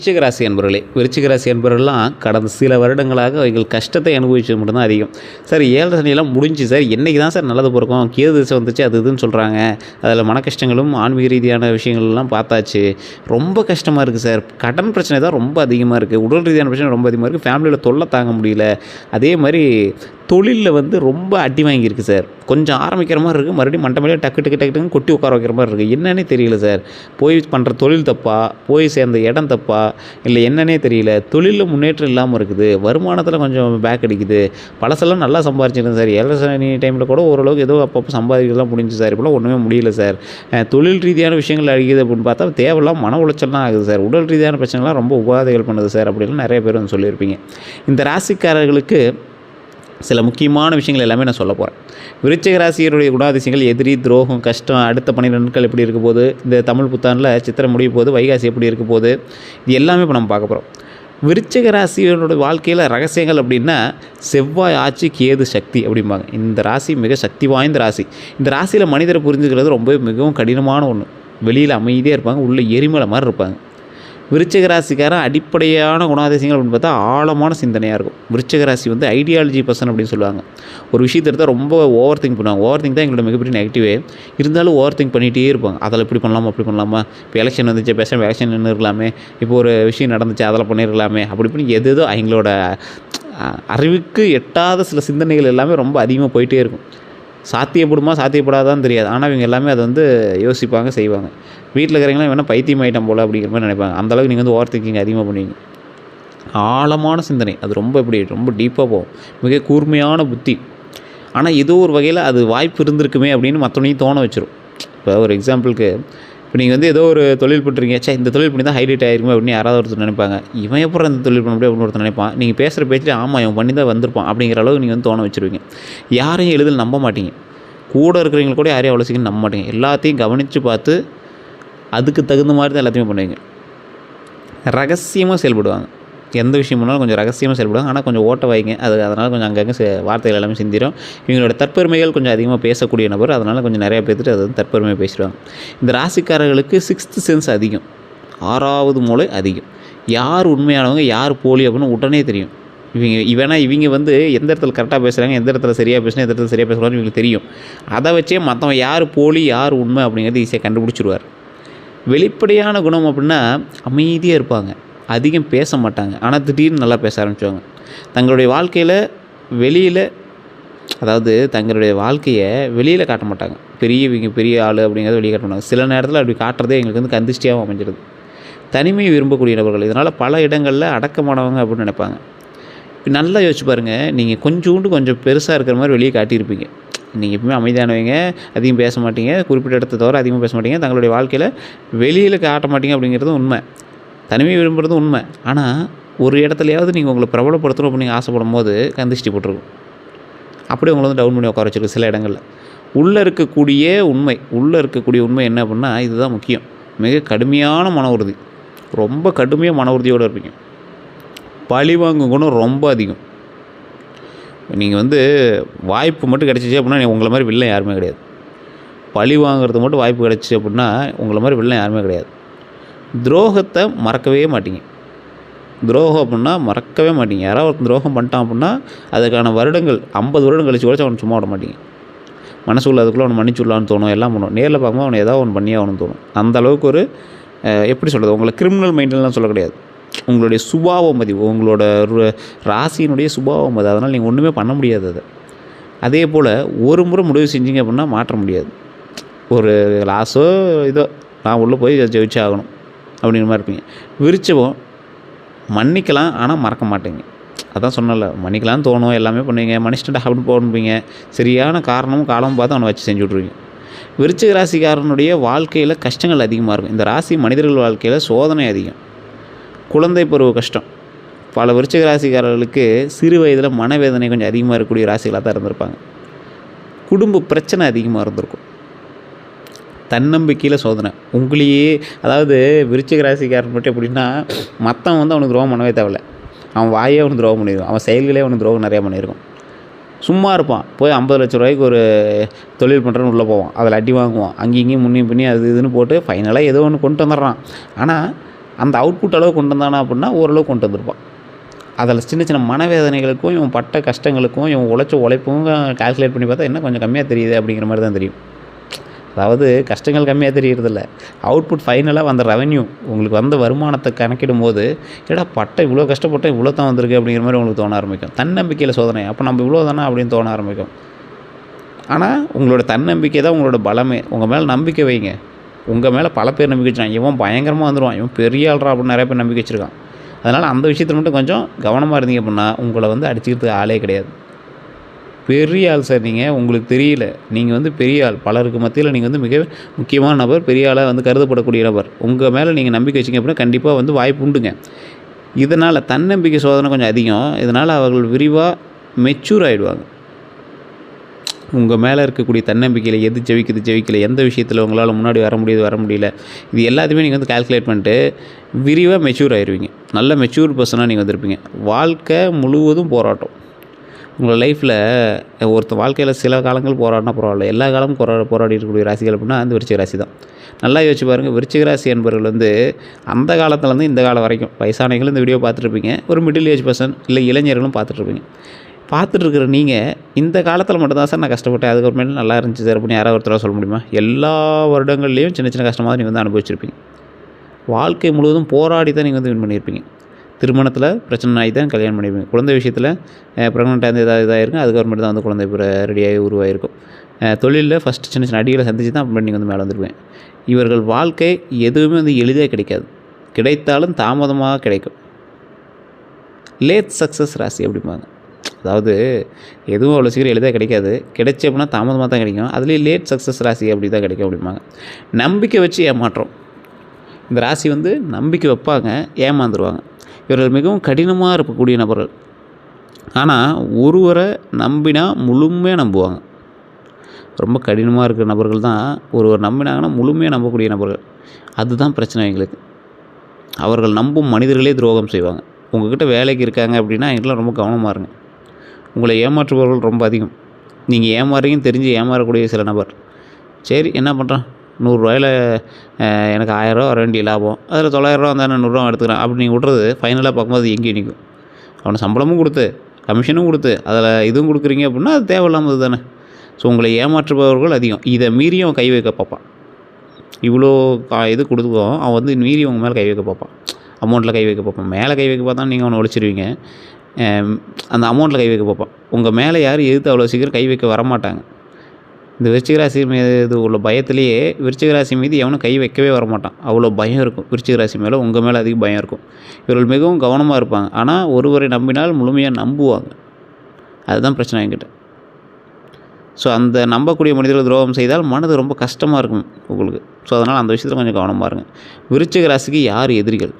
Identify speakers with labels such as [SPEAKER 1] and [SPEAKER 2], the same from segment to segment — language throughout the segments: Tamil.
[SPEAKER 1] விருச்சிக ராசி அன்பர்களே, விருச்சிக ராசி அன்பர்கள்லாம் கடந்த சில வருடங்களாக அவர்கள் கஷ்டத்தை அனுபவிச்சது மட்டும்தான் அதிகம். சார் 7 சனியெல்லாம் முடிஞ்சு சார், என்னைக்கு தான் சார் நல்லது பிறக்கும், கேது திசை வந்துச்சு அது இதுன்னு சொல்கிறாங்க. அதில் மன கஷ்டங்களும் ஆன்மீக ரீதியான விஷயங்கள்லாம் பார்த்தாச்சு. ரொம்ப கஷ்டமாக இருக்குது சார். கடன் பிரச்சனை தான் ரொம்ப அதிகமாக இருக்குது. உடல் ரீதியான பிரச்சனை ரொம்ப அதிகமாக இருக்குது. ஃபேமிலியில் தொல்லை தாங்க முடியல. அதே மாதிரி தொழிலில் வந்து ரொம்ப அடி வாங்கியிருக்கு சார். கொஞ்சம் ஆரம்பிக்கிற மாதிரி இருக்குது, மறுபடியும் மண்டை மேலே டக்கு டக்கு டக்கு டக்குன்னு கொட்டி உட்கார வைக்கிற மாதிரி இருக்குது. என்னன்னே தெரியல சார். போய் பண்ணுற தொழில் தப்பா, போய் சேர்ந்த இடம் தப்பா, இல்லை என்னன்னே தெரியல. தொழிலில் முன்னேற்றம் இல்லாமல் இருக்குது. வருமானத்தில் கொஞ்சம் பேக் அடிக்குது. பழசெல்லாம் நல்லா சம்பாரிச்சிருக்கேன் சார். 7 சனி டைமில் கூட ஓரளவுக்கு ஏதோ அப்பப்போ சம்பாதிக்கலாம் முடிஞ்சு சார். இப்போலாம் ஒன்றுமே முடியல சார். தொழில் ரீதியான விஷயங்கள் அழிக்குது அப்படின்னு பார்த்தா தேவையில்லாம் மன உளைச்சல்லாம் ஆகுது சார். உடல் ரீதியான பிரச்சனைலாம் ரொம்ப உபாதைகள் பண்ணுது சார் அப்படின்லாம் நிறைய பேர் வந்து சொல்லியிருப்பீங்க. இந்த ராசிக்காரர்களுக்கு சில முக்கியமான விஷயங்கள் எல்லாமே நான் சொல்ல போகிறேன். விருச்சிக ராசியருடைய குணாதிசயங்கள் எதிரி, துரோகம், கஷ்டம், அடுத்த 12 நாட்கள் எப்படி இருக்க போகுது, இந்த தமிழ் புத்தாண்டில் சித்திரை முடிய போது, வைகாசி எப்படி இருக்க போகுது, இது எல்லாமே இப்போ நம்ம பார்க்க போகிறோம். விருச்சிக ராசியோட வாழ்க்கையில் ரகசியங்கள் அப்படின்னா செவ்வாய் ஆட்சி, கேது சக்தி அப்படிம்பாங்க. இந்த ராசி மிக சக்தி வாய்ந்த ராசி. இந்த ராசியில் மனிதரை புரிஞ்சுக்கிறது ரொம்ப மிகவும் கடினமான ஒன்று. வெளியில் அமைதியாக இருப்பாங்க, உள்ளே எரிமலை மாதிரி இருப்பாங்க. விருச்சிக ராசிக்காரன் அடிப்படையான குணாதிசயங்கள் அப்படின்னு பார்த்தா ஆழமான சிந்தனையாக இருக்கும். விருச்சிக ராசி வந்து ஐடியாலஜி பர்சன் அப்படின்னு சொல்லுவாங்க. ஒரு விஷயத்தை எடுத்தால் ரொம்ப ஓவர் திங்க் பண்ணுவாங்க. ஓவர் திங்க் தான் எங்களோட மிகப்பெரிய நெகட்டிவே. இருந்தாலும் ஓவர் திங்க் பண்ணிகிட்டே இருப்பாங்க. அதில் இப்படி பண்ணலாமா, அப்படி பண்ணலாமா, இப்போ எலெக்ஷன் வந்துச்சு, பேசாமல் எலெக்ஷன் நின்று இருக்கலாமே, இப்போ ஒரு விஷயம் நடந்துச்சு அதில் பண்ணியிருக்கலாமே, அப்படி இப்படி எதோ எங்களோட அறிவுக்கு எட்டாத சில சிந்தனைகள் எல்லாமே ரொம்ப அதிகமாக போயிட்டே இருக்கும். சாத்தியப்படுமா சாத்தியப்படாதான்னு தெரியாது. ஆனால் இவங்க எல்லாமே அதை வந்து யோசிப்பாங்க, செய்வாங்க. வீட்டில் இருக்கிறவங்களாம் வேணால் பைத்தியம் ஆகிட்டம் போல் அப்படிங்கிற மாதிரி நினைப்பாங்க. அந்தளவுக்கு நீங்கள் வந்து ஓவர் திங்கிங் அதிகமாக பண்ணுவீங்க. ஆழமான சிந்தனை, அது ரொம்ப டீப்பாக போகும். மிக கூர்மையான புத்தி. ஆனால் ஏதோ ஒரு வகையில் அது வாய்ப்பு இருந்திருக்குமே அப்படின்னு மற்றவனையும் தோண வச்சிடும். இப்போ ஒரு எக்ஸாம்பிளுக்கு, இப்போ நீங்கள் வந்து ஏதோ ஒரு தொழில் பண்ணுறீங்க, இந்த தொழில் பண்ணி தான் ஹைலைட் ஆகிருக்குமே அப்படின்னு யாராவது ஒருத்தர் நினைப்பாங்க. இவன் எப்போ இந்த தொழில் பண்ண முடியும் அப்படின்னு ஒருத்தர் நினைப்பான். நீங்கள் பேசுகிற பேச்சு ஆமாம் இவன் பண்ணி தான் வந்திருப்பான் அப்படிங்கிற அளவுக்கு நீங்கள் வந்து தோண வச்சுருவீங்க. யாரையும் எளிதில் நம்ப மாட்டீங்க. கூட இருக்கிறவங்க கூட யாரையும் அவ்வளோ சீக்கிரம் நம்ப மாட்டீங்க. எல்லாத்தையும் கவனித்து பார்த்து அதுக்கு தகுந்த மாதிரி தான் எல்லாத்தையுமே பண்ணுவீங்க. ரகசியமாக செயல்படுவாங்க. எந்த விஷயம் பண்ணாலும் கொஞ்சம் ரகசியமாக செயல்படுவாங்க. ஆனால் கொஞ்சம் ஓட்ட வைங்க. அதனால் கொஞ்சம் அங்கங்கே வார்த்தைகள் எல்லாமே சிந்திடும். இவங்களோட தற்பெருமைகள் கொஞ்சம் அதிகமாக பேசக்கூடிய நபர். அதனால் கொஞ்சம் நிறையா பேர்த்துட்டு அது வந்து தற்பெருமையாக பேசிடுவாங்க. இந்த ராசிக்காரர்களுக்கு 6th சென்ஸ் அதிகம். 6வது மூளை அதிகம். யார் உண்மையானவங்க, யார் போலி அப்படின்னு உடனே தெரியும். இவங்க வந்து எந்த இடத்துல கரெக்டாக பேசுகிறாங்க, எந்த இடத்துல சரியாக பேசுனா, எந்த இடத்துல சரியாக பேசுகிறான்னு இவங்களுக்கு தெரியும். அதை வச்சே மற்றவன் யார் போலி, யார் உண்மை அப்படிங்கிறது ஈஸியாக கண்டுபிடிச்சிடுவார். வெளிப்படையான குணம் அப்படின்னா அமைதியாக இருப்பாங்க. அதிகம் பேச மாட்டாங்க. ஆனால் திடீர்னு நல்லா பேச ஆரம்பிச்சுவாங்க. தங்களுடைய வாழ்க்கையில் வெளியில், அதாவது தங்களுடைய வாழ்க்கையை வெளியில் காட்ட மாட்டாங்க. பெரிய ஆள் அப்படிங்கிறத வெளியே காட்ட மாட்டாங்க. சில நேரத்தில் அப்படி காட்டுறதே எங்களுக்கு வந்து கந்திஷ்டியாகவும் அமைஞ்சிடுது. தனிமையை விரும்பக்கூடிய நபர்கள். இதனால் பல இடங்களில் அடக்கமானவங்க அப்படின்னு நினைப்பாங்க. இப்போ நல்லா யோசிச்சு பாருங்கள். நீங்கள் கொஞ்சம் பெருசாக இருக்கிற மாதிரி வெளியே காட்டியிருப்பீங்க. நீங்கள் எப்பவுமே அமைதியானவங்க, அதிகம் பேச மாட்டீங்க, குறிப்பிட்ட இடத்த தவிர அதிகமாக பேச மாட்டீங்க. தங்களுடைய வாழ்க்கையில் வெளியில் காட்ட மாட்டீங்க அப்படிங்கிறது உண்மை. தனிமையை விரும்புகிறதும் உண்மை. ஆனால் ஒரு இடத்துலையாவது நீங்கள் உங்களை பிரபலப்படுத்தணும் அப்படின்னு ஆசைப்படும் போது கந்திஷ்டி போட்டிருக்கும். அப்படியே உங்களை வந்து டவுன் பண்ணி உட்கார வச்சிருக்கு சில இடங்களில். உள்ளே இருக்கக்கூடிய உண்மை என்ன அப்படின்னா இதுதான் முக்கியம். மிக கடுமையான மன உறுதி. ரொம்ப கடுமையாக மன உறுதியோடு இருப்பீங்க. பழிவாங்கும் குணம் ரொம்ப அதிகம். நீங்கள் வந்து வாய்ப்பு மட்டும் கிடச்சிச்சு அப்படின்னா உங்களை மாதிரி வில்லன் யாருமே கிடையாது. பழி வாங்குறது மட்டும் வாய்ப்பு கிடச்சிச்சு அப்படின்னா உங்களை மாதிரி வில்லன் யாருமே கிடையாது. துரோகத்தை மறக்கவே மாட்டீங்க. துரோகம் அப்படின்னா மறக்கவே மாட்டீங்க. யாராவது ஒரு துரோகம் பண்ணிட்டான் அப்படின்னா அதுக்கான வருடங்கள் 50 வருடம் கழிச்சு கூட அவனை சும்மா விட மாட்டீங்க. மனசுக்குள்ள அதுக்குள்ளே அவனை மன்னிச்சுடலான்னு தோணும், எல்லாம் பண்ணுவோம். நேரில் பார்க்கும்போது அவனை ஏதாவது ஒன்று பண்ணியே அவனு தோணும். அந்த அளவுக்கு ஒரு எப்படி சொல்கிறது, உங்களை கிரிமினல் மைண்டெல்லாம் சொல்ல கிடையாது. உங்களுடைய சுபாவம் அது, உங்களோட ராசியினுடைய சுபாவம் அது. அதனால் நீங்கள் ஒன்றுமே பண்ண முடியாது. அதே போல் ஒரு முறை முடிவு செஞ்சீங்க அப்படின்னா மாற்ற முடியாது. ஒரு லாஸோ இதோ நான் உள்ளே போய் ஜெயிச்சாகணும் அப்படிங்கிற மாதிரி இருப்பீங்க. விருச்சிகம் மன்னிக்கலாம், ஆனால் மறக்க மாட்டீங்க. அதான் சொன்னல, மன்னிக்கலாம்னு தோணும், எல்லாமே பண்ணுவீங்க. மனுஷன்ட்ட அப்படி போடுவீங்க. சரியான காரணமும் காலமும் பார்த்து அவனை வச்சு செஞ்சு விட்ருவீங்க. விருச்சிக ராசிக்காரனுடைய வாழ்க்கையில் கஷ்டங்கள் அதிகமாக இருக்கும். இந்த ராசி மனிதர்கள் வாழ்க்கையில் சோதனை அதிகம். குழந்தை பருவ கஷ்டம். பல விருச்சிக ராசிக்காரர்களுக்கு சிறு வயதில் மனவேதனை கொஞ்சம் அதிகமாக இருக்கக்கூடிய ராசிகளாக தான் இருந்திருப்பாங்க. குடும்ப பிரச்சனை அதிகமாக இருந்திருக்கும். தன்னம்பிக்கையில் சோதனை. உங்களையே, அதாவது விருச்சிக ராசிக்காரன் மட்டும் எப்படின்னா மற்றவன் வந்து அவனுக்கு துரோகம் பண்ணவே தேவையில்ல. அவன் வாயே அவனுக்கு துரோகம் பண்ணியிருக்கும். அவன் செயல்களே அவனுக்கு துரோகம் நிறையா பண்ணியிருக்கும். சும்மா இருப்பான். போய் 50 லட்ச ரூபாய்க்கு ஒரு தொழில் பண்ணுறன்னு உள்ளே போவான். அதில் அடி வாங்குவான். அங்கேயும் முன்னையும் பின்னி அது இதுன்னு போட்டு ஃபைனலாக ஏதோ ஒன்று கொண்டு வந்துடுறான். ஆனால் அந்த அவுட்புட் அளவு கொண்டு வந்தானா அப்படின்னா ஓரளவு கொண்டு வந்திருப்பான். அதில் சின்ன சின்ன மனவேதனைகளுக்கும் இவன் பட்ட கஷ்டங்களுக்கும் இவன் உழைச்ச உழைப்பும் கால்குலேட் பண்ணி பார்த்தா என்ன கொஞ்சம் கம்மியாக தெரியுது அப்படிங்கிற மாதிரி தான் தெரியும். அதாவது கஷ்டங்கள் கம்மியாக தெரியறதில்ல, அவுட்புட் ஃபைனலாக வந்த ரெவென்யூ உங்களுக்கு வந்த வருமானத்தை கணக்கிடும் போது ஏடா பட்டம் இவ்வளோ கஷ்டப்பட்டோம் இவ்வளோ தான் வந்திருக்கு அப்படிங்கிற மாதிரி உங்களுக்கு தோண ஆரம்பிக்கும். தன்னம்பிக்கையில் சோதனை, அப்போ நம்ம இவ்வளோ தானே அப்படின்னு தோண ஆரம்பிக்கும். ஆனால் உங்களோட தன்னம்பிக்கை தான் உங்களோட பலமே. உங்கள் மேலே நம்பிக்கை வைங்க. உங்கள் மேலே பல பேர் நம்பிக்கை வச்சுருக்காங்க, இவன் பயங்கரமாக வந்துடுவான், இவன் பெரிய ஆள்றா அப்படின்னு நிறைய பேர் நம்பிக்கை வச்சுருக்கான். அதனால் அந்த விஷயத்தில் மட்டும் கொஞ்சம் கவனமாக இருந்தீங்க அப்படின்னா உங்களை வந்து அடிச்சுக்கிறதுக்கு ஆளே கிடையாது. பெரிய ஆள் சார் நீங்கள், உங்களுக்கு தெரியல, நீங்கள் வந்து பெரிய ஆள், பலருக்கு மத்தியில் நீங்கள் வந்து மிக முக்கியமான நபர், பெரிய ஆளாக வந்து கருதப்படக்கூடிய நபர். உங்கள் மேலே நீங்கள் நம்பிக்கை வச்சிங்க அப்படின்னா கண்டிப்பாக வந்து வாய்ப்பு உண்டுங்க. இதனால் தன்னம்பிக்கை சோதனை கொஞ்சம் அதிகம். இதனால் அவர்கள் விரிவாக மெச்சூர் ஆகிடுவாங்க. உங்கள் மேலே இருக்கக்கூடிய தன்னம்பிக்கையில் எது ஜெயிக்கலை, எந்த விஷயத்தில் உங்களால் முன்னாடி வர முடியல, இது எல்லாத்தையுமே நீங்கள் வந்து கால்குலேட் பண்ணிட்டு விரிவாக மெச்சூர் ஆகிடுவீங்க. நல்ல மெச்சூர் பர்சனாக நீங்கள் வந்திருப்பீங்க. வாழ்க்கை முழுவதும் போராட்டம். உங்கள் லைஃப்பில் வாழ்க்கையில் சில காலங்கள் போராடினா பரவாயில்ல, எல்லா காலமும் போராடி இருக்கக்கூடிய ராசிகள் அப்படின்னா அந்த விருச்சிக ராசி தான். நல்லா யோசிச்சு பாருங்கள். விருச்சிக ராசி என்பவர்கள் வந்து அந்த காலத்துலேருந்து இந்த காலம் வரைக்கும் வயசானவங்களும் இந்த வீடியோ பார்த்துட்ருப்பீங்க, ஒரு மிடில் ஏஜ் பர்சன் இல்லை இளைஞர்களும் பார்த்துட்ருப்பீங்க. பார்த்துட்ருக்குற நீங்கள் இந்த காலத்தில் மட்டும்தான் சார் நான் கஷ்டப்பட்டேன், அதுக்கப்புறமேட்டு நல்லா இருந்துச்சு சார் அப்படின்னு யாராவது ஒருத்தராக சொல்ல முடியுமா? எல்லா வருடங்கள்லேயும் சின்ன சின்ன கஷ்டமாக நீங்கள் வந்து அனுபவிச்சிருப்பீங்க. வாழ்க்கை முழுவதும் போராடி தான் நீங்கள் வந்து வின் பண்ணியிருப்பீங்க. திருமணத்தில் பிரச்சனை ஆகி தான் கல்யாணம் பண்ணியிருப்பீங்க. குழந்தை விஷயத்தில் ப்ரெக்னெண்ட்டாக இருந்து இதாகிருக்கும், அதுக்கப்புறமேட்டு தான் வந்து குழந்தை ரெடியாகி உருவாகிருக்கும். தொழிலில் ஃபஸ்ட்டு சின்ன சின்ன அடிகளை சந்திச்சு தான் அப்புறம் நீங்கள் வந்து மேலே வந்துருப்பேன். இவர்கள் வாழ்க்கை எதுவுமே வந்து எளிதாக கிடைக்காது, கிடைத்தாலும் தாமதமாக கிடைக்கும். லேட் சக்ஸஸ் ராசி அப்படிம்பாங்க. அதாவது எதுவும் அவ்வளோ சீக்கிரம் எளிதாக கிடைக்காது, கிடைச்சி அப்படின்னா தாமதமாக தான் கிடைக்கும். அதுலேயும் லேட் சக்ஸஸ் ராசி அப்படி தான் கிடைக்கும் அப்படிம்பாங்க. நம்பிக்கை வச்சு ஏமாற்றம். இந்த ராசி வந்து நம்பிக்கை வைப்பாங்க, ஏமாந்துருவாங்க. இவர்கள் மிகவும் கடினமாக இருக்கக்கூடிய நபர்கள். ஆனால் ஒருவரை நம்பினா முழுமையாக நம்புவாங்க. ரொம்ப கடினமாக இருக்கிற நபர்கள் தான் ஒருவர் நம்பினாங்கன்னா முழுமையாக நம்பக்கூடிய நபர்கள். அதுதான் பிரச்சனை எங்களுக்கு. அவர்கள் நம்பும் மனிதர்களே துரோகம் செய்வாங்க. உங்கள்கிட்ட வேலைக்கு இருக்காங்க அப்படின்னா எங்களாம் ரொம்ப கவனமாக இருங்க. உங்களை ஏமாற்றுபவர்கள் ரொம்ப அதிகம். நீங்கள் ஏமாறுறீங்கன்னு தெரிஞ்சு ஏமாறக்கூடிய சில நபர். சரி என்ன பண்ணுறான், 100 ரூபாயில் எனக்கு 1000 ரூபா வர வேண்டிய லாபம், அதில் 900 ரூபா வந்தால் நான் 100 ரூபா எடுத்துக்கிறேன் அப்படின்னு நீங்கள் விட்றது ஃபைனலாக பார்க்கும்போது எங்கேயும் நிற்கும். அவனை சம்பளமும் கொடுத்து கமிஷனும் கொடுத்து அதில் இதுவும் கொடுக்குறீங்க அப்படின்னா அது தேவையில்லாமல் தானே. ஸோ உங்களை ஏமாற்றுபவர்கள் அதிகம். இதை மீறியும் அவன் கை வைக்க பார்ப்பான். இவ்வளோ இது கொடுத்துக்கும் அவன் வந்து மீறி உங்கள் மேலே கை வைக்க பார்ப்பான். அமௌண்ட்டில் கை வைக்க பார்ப்பான். மேலே கை வைக்க பார்த்தா நீங்கள் அவனை ஒழிச்சிருவீங்க. அந்த அமௌண்ட்டில் கை வைக்க பார்ப்பான். உங்கள் மேலே யாரும் எதிர்த்து அவ்வளோ சீக்கிரம் கை வைக்க வரமாட்டாங்க. இந்த விருச்சிக ராசி மீது உள்ள பயத்திலேயே விருச்சிக ராசி மீது எவனும் கை வைக்கவே வரமாட்டான். அவ்வளோ பயம் இருக்கும் விருச்சிக ராசி மேலே. உங்கள் மேலே அதிக பயம் இருக்கும். இவர்கள் மிகவும் கவனமாக இருப்பாங்க. ஆனால் ஒருவரை நம்பினால் முழுமையாக நம்புவாங்க. அதுதான் பிரச்சனை என்கிட்ட. ஸோ அந்த நம்பக்கூடிய மனிதர்கள் துரோகம் செய்தால் மனது ரொம்ப கஷ்டமாக இருக்கும் உங்களுக்கு. ஸோ அதனால் அந்த விஷயத்தில் கொஞ்சம் கவனமாக இருங்க. விருச்சிக ராசிக்கு யார் எதிரிகள்?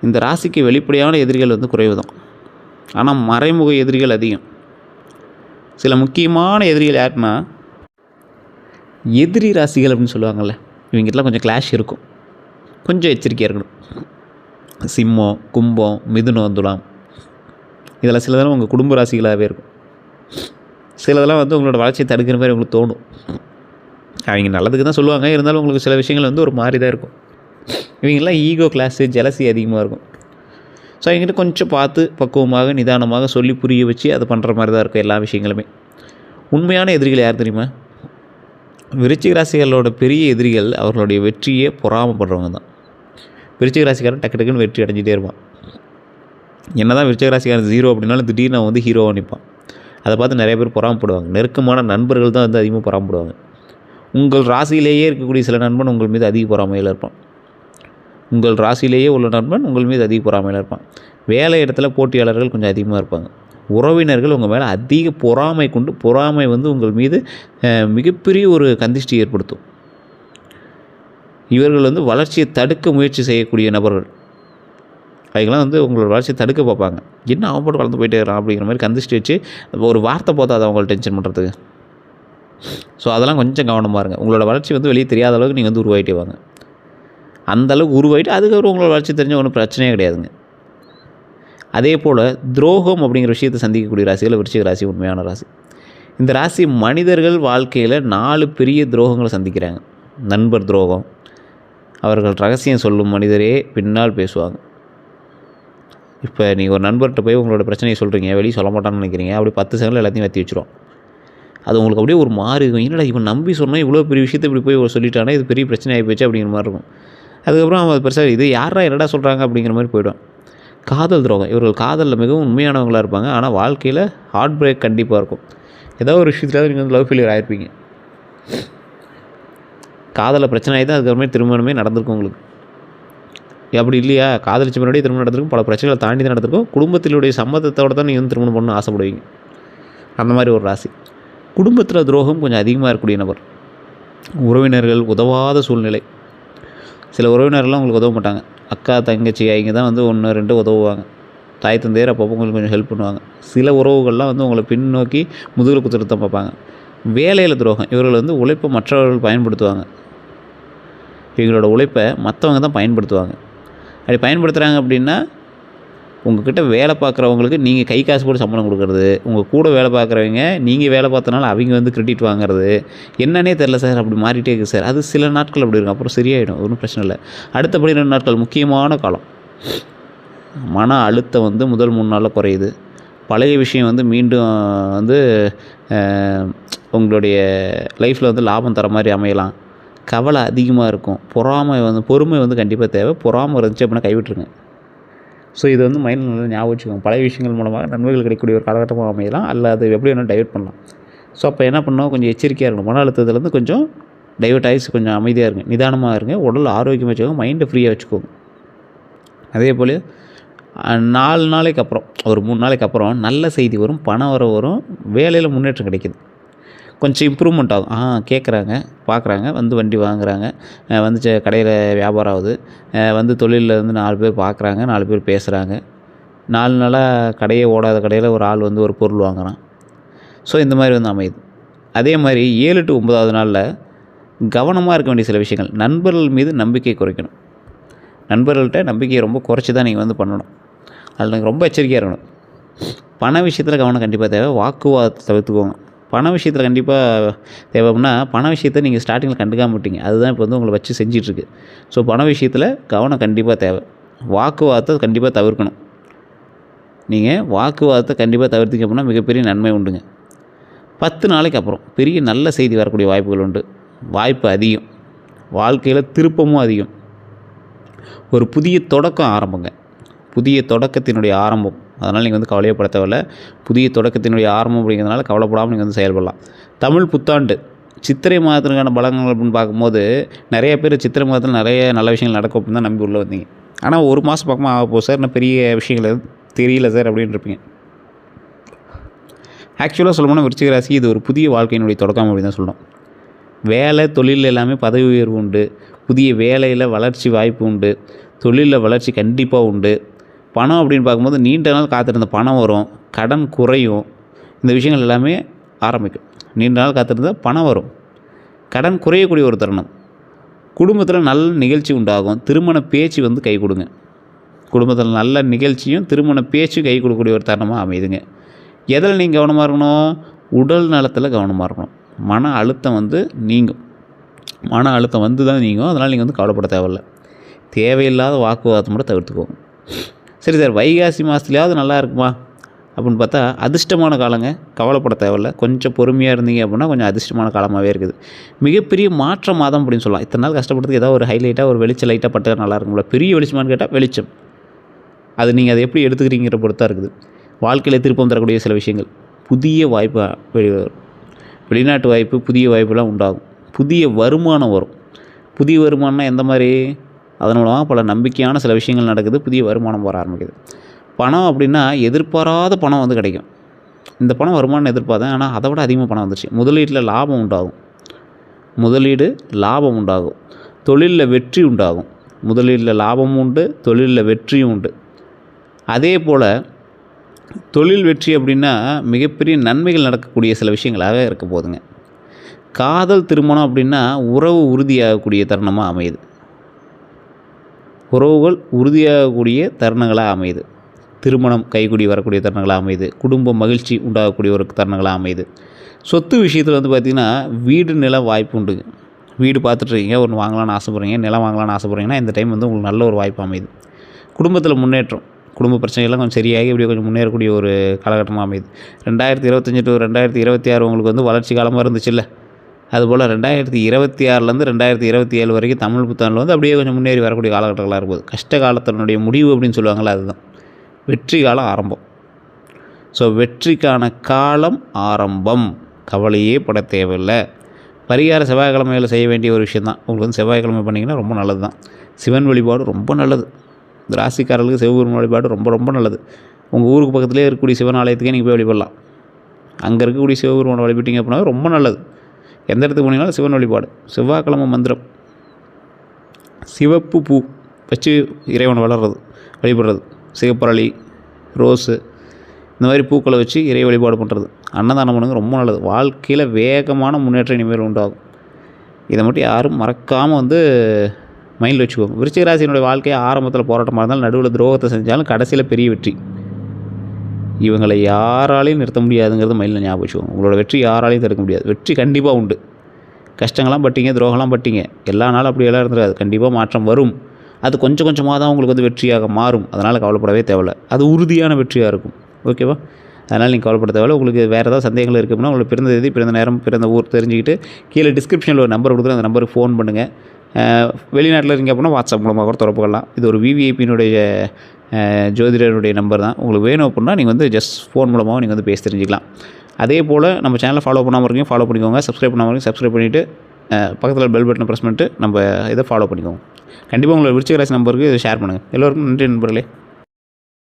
[SPEAKER 1] இந்த ராசிக்கு வெளிப்படையான எதிரிகள் வந்து குறைவு தான். ஆனால் மறைமுக எதிரிகள் அதிகம். சில முக்கியமான எதிரிகள் யாருன்னா எதிரி ராசிகள் அப்படின்னு சொல்லுவாங்கள்ல, இவங்ககிட்டலாம் கொஞ்சம் கிளாஷ் இருக்கும். கொஞ்சம் எச்சரிக்கையாக இருக்கணும். சிம்மம், கும்பம், மிதுனம், துலாம், இதெல்லாம் சிலதெல்லாம் உங்கள் குடும்ப ராசிகளாகவே இருக்கும். சிலதெல்லாம் வந்து உங்களோட வளர்ச்சியை தடுக்கிற மாதிரி உங்களுக்கு தோணும். அவங்க நல்லதுக்கு தான் சொல்லுவாங்க, இருந்தாலும் உங்களுக்கு சில விஷயங்கள் வந்து ஒரு மாதிரி தான் இருக்கும். இவங்கெல்லாம் ஈகோ கிளாஸு, ஜெலசி அதிகமாக இருக்கும். ஸோ அவங்ககிட்ட கொஞ்சம் பார்த்து பக்குவமாக நிதானமாக சொல்லி புரிய வச்சு அது பண்ணுற மாதிரி தான் இருக்கும் எல்லா விஷயங்களுமே. உண்மையான எதிரிகள் யார் தெரியுமா? விருச்சிக ராசிகளோட பெரிய எதிரிகள் அவர்களுடைய வெற்றியே பொறாமப்படுறவங்க தான். விருச்சிக ராசிக்காரன் டக்கு டக்குன்னு வெற்றி அடைஞ்சிட்டே இருப்பான். என்ன தான் விருச்சிக ராசிக்காரன் 0 அப்படின்னாலும் திடீர்னு அவன் வந்து ஹீரோவாக நிற்பான். அதை பார்த்து நிறைய பேர் பொறாமப்படுவாங்க. நெருக்கமான நண்பர்கள் தான் வந்து அதிகமாக பொறாமப்படுவாங்க. உங்கள் ராசியிலேயே இருக்கக்கூடிய சில நண்பன் உங்கள் மீது அதிக பொறாமையில் இருப்பான். உங்கள் ராசியிலேயே உள்ள நண்பன் உங்கள் மீது அதிக பொறாமையில் இருப்பான். வேலை இடத்துல போட்டியாளர்கள் கொஞ்சம் அதிகமாக இருப்பாங்க. உறவினர்கள் உங்கள் மேலே அதிக பொறாமை கொண்டு பொறாமை வந்து உங்கள் மீது மிகப்பெரிய ஒரு கந்திஷ்டி ஏற்படுத்தும். இவர்கள் வந்து வளர்ச்சியை தடுக்க முயற்சி செய்யக்கூடிய நபர்கள். அவங்களாம் வந்து உங்களோட வளர்ச்சியை தடுக்க பார்ப்பாங்க. என்ன அவன் போட்டு வளர்ந்து போயிட்டே இருக்கிறான் அப்படிங்கிற மாதிரி கந்திஷ்டி வச்சு ஒரு வார்த்தை போதா அதை அவங்களை டென்ஷன் பண்ணுறதுக்கு. ஸோ அதெல்லாம் கொஞ்சம் கவனமாக இருங்க. உங்களோட வளர்ச்சி வந்து வெளியே தெரியாத அளவுக்கு நீங்கள் வந்து உருவாகிட்டே வாங்க. அந்தளவுக்கு உருவாகிட்டு அதுக்கப்புறம் உங்களோட வளர்ச்சி தெரிஞ்ச ஒன்றும் பிரச்சனையே கிடையாதுங்க. அதே போல் துரோகம் அப்படிங்கிற விஷயத்தை சந்திக்கக்கூடிய ராசிகள் விருச்சிக ராசி உண்மையான ராசி. இந்த ராசி மனிதர்கள் வாழ்க்கையில் 4 பெரிய துரோகங்களை சந்திக்கிறாங்க. நண்பர் துரோகம், அவர்கள் ரகசியம் சொல்லும் மனிதரே பின்னால் பேசுவாங்க. இப்போ நீங்கள் ஒரு நண்பர்கிட்ட போய் உங்களோட பிரச்சனையை சொல்கிறீங்க, வெளியே சொல்ல மாட்டான்னு நினைக்கிறீங்க. அப்படி 10 செகண்டில் எல்லாத்தையும் வெற்றி வச்சுரும். அது உங்களுக்கு அப்படியே ஒரு மாறி இருக்கும். என்னடா இவன் நம்பி சொன்னால் இவ்வளோ பெரிய விஷயத்தை இப்படி போய் சொல்லிட்டானே, இது பெரிய பிரச்சனை ஆகி போச்சு அப்படிங்கிற மாதிரி இருக்கும். அதுக்கப்புறம் அவன் பெருசாக இது யாரா என்னடா சொல்கிறாங்க அப்படிங்கிற மாதிரி போய்டும். காதல் துரோகம். இவர்கள் காதலில் மிகவும் உண்மையானவங்களாக இருப்பாங்க. ஆனால் வாழ்க்கையில் ஹார்ட் பிரேக் கண்டிப்பாக இருக்கும். ஏதோ ஒரு விஷயத்தில் நீங்கள் லவ் ஃபெயிலியர் ஆகிருப்பீங்க. காதலில் பிரச்சனை ஆகி தான் அதுக்கப்புறமே திருமணமே நடந்திருக்கும் உங்களுக்கு. அப்படி இல்லையா, காதலிச்ச முன்னாடியே திருமணம் நடந்திருக்கும், பல பிரச்சனைகளை தாண்டி தான் நடந்திருக்கும். குடும்பத்தினுடைய சம்மதத்தோடு தான் நீங்கள் வந்து திருமணம் பண்ணணும்னு ஆசைப்படுவீங்க. அந்த மாதிரி ஒரு ராசி. குடும்பத்தில் துரோகம் கொஞ்சம் அதிகமாக இருக்கக்கூடிய நபர். உறவினர்கள் உதவாத சூழ்நிலை. சில உறவினர்கள்லாம் உங்களுக்கு உதவ மாட்டாங்க. அக்கா தங்கச்சி அவங்க தான் வந்து 1 2 உதவுவாங்க. தாய் தந்தையர் அப்பப்போ உங்களுக்கு கொஞ்சம் ஹெல்ப் பண்ணுவாங்க. சில உறவுகள்லாம் வந்து உங்களை பின்னோக்கி முதுகில் குத்துறது தான் பார்ப்பாங்க. வேலையில் துரோகம். இவர்கள் வந்து உழைப்பை மற்றவர்கள் பயன்படுத்துவாங்க. இவங்களோட உழைப்பை மற்றவங்க தான் பயன்படுத்துவாங்க. அப்படி பயன்படுத்துகிறாங்க அப்படின்னா, உங்கள்கிட்ட வேலை பார்க்குறவங்களுக்கு நீங்கள் கை காசு போட்டு சம்பளம் கொடுக்குறது, உங்கள் கூட வேலை பார்க்குறவங்க நீங்கள் வேலை பார்த்தனால அவங்க வந்து கிரெடிட் வாங்குறது, என்னன்னே தெரில சார், அப்படி மாறிட்டே இருக்குது சார். அது சில நாட்கள் அப்படி இருக்கும், அப்புறம் சரியாயிடும், ஒன்றும் பிரச்சனை இல்லை. அடுத்த 12 நாட்கள் முக்கியமான காலம். மன அழுத்தம் வந்து முதல் 3 நாளில் குறையுது. பழைய விஷயம் வந்து மீண்டும் வந்து உங்களுடைய லைஃப்பில் வந்து லாபம் தர மாதிரி அமையலாம். கவலை அதிகமாக இருக்கும். பொறுமை வந்து கண்டிப்பாக தேவை. பொறாமை இருந்துச்சு அப்படின்னா கைவிட்டுருங்க. ஸோ இது வந்து மைண்டில் நல்லா ஞாபகம் வச்சுக்கோங்க. பழைய விஷயங்கள் மூலமாக நன்மைகள் கிடைக்கக்கூடிய ஒரு காலகட்டமாக அமையலாம், அல்ல அது எப்படி வேணாலும் டைவெர்ட் பண்ணலாம். ஸோ அப்போ என்ன பண்ணணும், கொஞ்சம் எச்சரிக்கையாக இருக்கணும். மன அழுத்தத்துலேருந்து கொஞ்சம் டைவெர்ட் ஆகிடுச்சு, கொஞ்சம் அமைதியாக இருங்க, நிதானமாக இருங்க, உடல் ஆரோக்கியமாக வச்சுக்கோங்க, மைண்டை ஃப்ரீயாக வச்சுக்கோங்க. அதே போல் 4 நாளைக்கு அப்புறம், ஒரு 3 நாளைக்கு அப்புறம் நல்ல செய்தி வரும், பணம் வரும், வேலையில் முன்னேற்றம் கிடைக்கிது, கொஞ்சம் இம்ப்ரூவ்மெண்ட் ஆகும். கேட்குறாங்க, பார்க்குறாங்க, வந்து வண்டி வாங்குகிறாங்க, வந்து கடையில் வியாபாரம் ஆகுது, வந்து தொழிலில் வந்து 4 பேர் பார்க்குறாங்க, 4 பேர் பேசுகிறாங்க. 4 நாளாக கடையே ஓடாத கடையில் ஒரு ஆள் வந்து ஒரு பொருள் வாங்குகிறான். ஸோ இந்த மாதிரி வந்து அமையுது. அதே மாதிரி 7 to 9வது நாளில் கவனமாக இருக்க வேண்டிய சில விஷயங்கள். நண்பர்கள் மீது நம்பிக்கை குறைக்கணும். நண்பர்கள்ட்ட நம்பிக்கையை ரொம்ப குறைச்சி தான் நீங்கள் வந்து பண்ணணும். அதில் நீங்கள் ரொம்ப எச்சரிக்கையாக இருக்கணும். பண விஷயத்தில் கவனம் கண்டிப்பாக தேவை. வாக்குவாதத்தை தவிர்த்துக்கோங்க. பண விஷயத்தில் கண்டிப்பாக தேவை. அப்படின்னா பண விஷயத்தை நீங்கள் ஸ்டார்டிங்கில் கண்டுக்காம விட்டீங்க, அதுதான் இப்போ வந்து உங்களை வச்சு செஞ்சிட்ருக்கு. ஸோ பண விஷயத்தில் கவனம் கண்டிப்பாக தேவை. வாக்குவாதத்தை கண்டிப்பாக தவிர்க்கணும். நீங்கள் வாக்குவாதத்தை கண்டிப்பாக தவிர்த்திங்க அப்படின்னா மிகப்பெரிய நன்மை உண்டுங்க. 10 நாளைக்கு அப்புறம் பெரிய நல்ல செய்தி வரக்கூடிய வாய்ப்புகள் உண்டு. வாய்ப்பு அதிகம். வாழ்க்கையில் திருப்பமும் அதிகம். ஒரு புதிய தொடக்கம் ஆரம்பங்க. புதிய தொடக்கத்தினுடைய ஆரம்பம். அதனால் நீங்கள் வந்து கவலையப்பட தேவையில்ல. புதிய தொடக்கத்தினுடைய ஆரம்பம் அப்படிங்கிறதுனால கவலைப்படாமல் நீங்கள் வந்து செயல்படலாம். தமிழ் புத்தாண்டு சித்திரை மாதத்திற்கான பலன்கள் அப்படின்னு பார்க்கும்போது நிறைய பேர் சித்திரை மாதத்தில் நிறைய நல்ல விஷயங்கள் நடக்கும் அப்படின்னு தான் நம்பி உள்ளே வந்தீங்க. ஆனால் ஒரு மாதம் பக்கமாக ஆகப்போகுது சார், இன்னும் பெரிய விஷயங்கள் எதுவும் தெரியல சார் அப்படின்னு இருப்பீங்க. ஆக்சுவலாக சொல்லணும்னா விருச்சிக ராசி இது ஒரு புதிய வாழ்க்கையினுடைய தொடக்கம் அப்படின்னு தான் சொல்லணும். வேலை தொழில் எல்லாமே பதவி உயர்வு உண்டு. புதிய வேலையில் வளர்ச்சி வாய்ப்பு உண்டு. தொழிலில் வளர்ச்சி கண்டிப்பாக உண்டு. பணம் அப்படின்னு பார்க்கும்போது நீண்ட நாள் காத்திருந்த பணம் வரும், கடன் குறையும், இந்த விஷயங்கள் எல்லாமே ஆரம்பிக்கும். நீண்ட நாள் காத்திருந்த பணம் வரும், கடன் குறையக்கூடிய ஒரு தருணம். குடும்பத்தில் நல்ல நிகழ்ச்சி உண்டாகும். திருமண பேச்சு வந்து கை கொடுங்க. குடும்பத்தில் நல்ல நிகழ்ச்சியும் திருமண பேச்சும் கை கொடுக்கக்கூடிய ஒரு தருணமாக அமையுதுங்க. எதில் நீங்கள் கவனமாக இருக்கணும், உடல் நலத்தில் கவனமாக இருக்கணும். மன அழுத்தம் வந்து நீங்கும். மன அழுத்தம் வந்து தான் நீங்கும். அதனால் நீங்கள் வந்து கவலைப்பட தேவையில்லை. தேவையில்லாத வாக்குவாதத்தை மட்டும் தவிர்த்துக்கோங்க. சரி சார், வைகாசி மாதத்துலையாவது நல்லா இருக்குமா அப்படின்னு பார்த்தா அதிர்ஷ்டமான காலங்க. கவலைப்பட தேவையில்லை. கொஞ்சம் பொறுமையாக இருந்தீங்க அப்படின்னா கொஞ்சம் அதிர்ஷ்டமான காலமாகவே இருக்குது. மிகப்பெரிய மாற்ற மாதம் அப்படின்னு சொல்லலாம். இத்தனை நாள் கஷ்டப்படுறதுக்கு ஏதாவது ஒரு ஹைலைட்டாக ஒரு வெளிச்சம் லைட்டாக பட்டு நல்லா இருக்கும்ல. பெரிய வெளிச்சமானு கேட்டால் வெளிச்சம். அது நீங்கள் அதை எப்படி எடுத்துக்கிறீங்கிற பொறுத்தாக இருக்குது. வாழ்க்கையில் திருப்பம் தரக்கூடிய சில விஷயங்கள். புதிய வாய்ப்பு வெளிநாட்டு வாய்ப்பு, புதிய வாய்ப்புலாம் உண்டாகும். புதிய வருமானம் வரும். புதிய வருமானம்னா எந்த மாதிரி, அதன் மூலமாக பல நம்பிக்கையான சில விஷயங்கள் நடக்குது. புதிய வருமானம் வர ஆரம்பிக்குது. பணம் அப்படின்னா எதிர்பாராத பணம் வந்து கிடைக்கும். இந்த பணம் வருமானம் எதிர்பார்த்தேன், ஆனால் அதை விட அதிகமாக பணம் வந்துச்சு. முதலீட்டில் லாபம் உண்டாகும். லாபம் உண்டாகும். தொழிலில் வெற்றி உண்டாகும். முதலீட்டில் லாபமும் உண்டு, தொழிலில் வெற்றியும் உண்டு. அதே போல் தொழில் வெற்றி அப்படின்னா மிகப்பெரிய நன்மைகள் நடக்கக்கூடிய சில விஷயங்களாக இருக்க போதுங்க. காதல் திருமணம் அப்படின்னா உறவு உறுதியாகக்கூடிய தருணமாக அமையுது. உறவுகள் உறுதியாகக்கூடிய தருணங்களாக அமையுது. திருமணம் கைகூடி வரக்கூடிய தருணங்களாக அமையுது. குடும்ப மகிழ்ச்சி உண்டாகக்கூடிய ஒரு தருணங்களாக அமையுது. சொத்து விஷயத்தில் வந்து பார்த்திங்கன்னா வீடு நில வாய்ப்பு உண்டுங்க. வீடு பார்த்துட்ருக்கீங்க, ஒன்று வாங்கலாம்னு ஆசைப்பட்றீங்க, நிலம் வாங்கலாம்னு ஆசைப்பட்றீங்கன்னா இந்த டைம் வந்து உங்களுக்கு நல்ல ஒரு வாய்ப்பு அமையுது. குடும்பத்தில் முன்னேற்றம், குடும்ப பிரச்சனைகள்லாம் கொஞ்சம் சரியாகி இப்படியே கொஞ்சம் முன்னேறக்கூடிய ஒரு காலகட்டமாக அமையுது. 2025 டு 2026 உங்களுக்கு வந்து வளர்ச்சி காலமாக இருந்துச்சுல்ல, அதுபோல் 2026லேருந்து 2027 வரைக்கும் தமிழ் புத்தாண்டில் வந்து அப்படியே கொஞ்சம் முன்னேறி வரக்கூடிய காலகட்டங்களாக இருக்கும். கஷ்ட காலத்தினுடைய முடிவு அப்படின்னு சொல்லுவாங்கள்ல, அதுதான் வெற்றி காலம் ஆரம்பம். ஸோ வெற்றிக்கான காலம் ஆரம்பம், கவலையே பட தேவையில்லை. பரிகார செவ்வாய்க்கிழமையில் செய்ய வேண்டிய ஒரு விஷயம் தான். உங்களுக்கு வந்து செவ்வாய்க்கிழமை பண்ணிங்கன்னா ரொம்ப நல்லது தான். சிவன் வழிபாடு ரொம்ப நல்லது. இந்த ராசிக்காரர்களுக்கு சிவபெருமான் வழிபாடு ரொம்ப ரொம்ப நல்லது. உங்கள் ஊருக்கு பக்கத்துலேயே இருக்கக்கூடிய சிவன் ஆலயத்துக்கே நீங்கள் போய் வழிபடலாம். அங்கே இருக்கக்கூடிய சிவபெருமானை வழிபட்டீங்க அப்படின்னா ரொம்ப நல்லது. எந்த இடத்துக்கு போனீங்கனாலும் சிவன் வழிபாடு. செவ்வாய்க்கிழமை மந்திரம், சிவப்பு பூ வச்சு இறைவனை வழிபடுறது, சிகப்பரளி, ரோஸு, இந்த மாதிரி பூக்களை வச்சு இறை வழிபாடு பண்ணுறது, அன்னதானம் பண்ணுங்க, ரொம்ப நல்லது. வாழ்க்கையில் வேகமான முன்னேற்றம் இனிமேல் உண்டாகும். இதை மட்டும் யாரும் மறக்காமல் வந்து மைண்டில் வச்சுக்கோங்க. விருச்சிக ராசியினுடைய வாழ்க்கையை ஆரம்பத்தில் போராட்டமாக இருந்தாலும், நடுவில் துரோகத்தை செஞ்சாலும், கடைசியில் பெரிய வெற்றி. இவங்களை யாராலையும் நிறுத்த முடியாதுங்கிறது மைண்டில் ஞாபகம் வச்சுக்கோங்க. உங்களோட வெற்றி யாராலையும் தடுக்க முடியாது. வெற்றி கண்டிப்பாக உண்டு. கஷ்டங்கள்லாம் பட்டீங்க, துரோகம்லாம் பட்டீங்க, எல்லா நாளும் அப்படியெல்லாம் இருந்துடாது. கண்டிப்பாக மாற்றம் வரும். அது கொஞ்சம் கொஞ்சமாக தான் உங்களுக்கு வந்து வெற்றியாக மாறும். அதனால் கவலைப்படவே தேவையில்லை. அது உறுதியான வெற்றியாக இருக்கும். ஓகேவா? அதனால் நீங்கள் கவலைப்பட தேவையில்லை. உங்களுக்கு வேறு ஏதாவது சந்தேகங்கள் இருக்குது அப்படின்னா, உங்களுக்கு பிறந்த தேதி, பிறந்த நேரம், பிறந்த ஊர் தெரிஞ்சுக்கிட்டு கீழே டிஸ்கிரிப்ஷனில் ஒரு நம்பர் கொடுக்குறேன். அந்த நம்பருக்கு ஃபோன் பண்ணுங்கள். வெளிநாட்டில் இருக்கீங்க அப்படின்னா வாட்ஸ்அப் மூலமாக கூட தொடர்பு கொள்ளலாம். இது ஒரு விவிஐபியினுடைய ஜோதிடருடைய நம்பர் தான். உங்களுக்கு வேணும் அப்படின்னா நீங்கள் வந்து ஜஸ்ட் ஃபோன் மூலமாக நீங்கள் வந்து பேசி தெரிஞ்சுக்கலாம். அதே போல் நம்ம சேனலை ஃபாலோ பண்ணாமல் இருக்கீங்க, ஃபாலோ பண்ணிக்கோங்க. சப்ஸ்கிரைப் பண்ணாமல் இருக்கீங்க, சப்ஸ்கிரைப் பண்ணிவிட்டு பக்கத்தில் பெல் பட்டனை ப்ரெஸ் பண்ணிட்டு நம்ம இதை ஃபாலோ பண்ணிக்கோங்க. கண்டிப்பாக உங்களோட விருச்சிக ராசி நம்பருக்கு இதை ஷேர் பண்ணுங்கள். எல்லோருக்கும் நன்றி நண்பர்களே.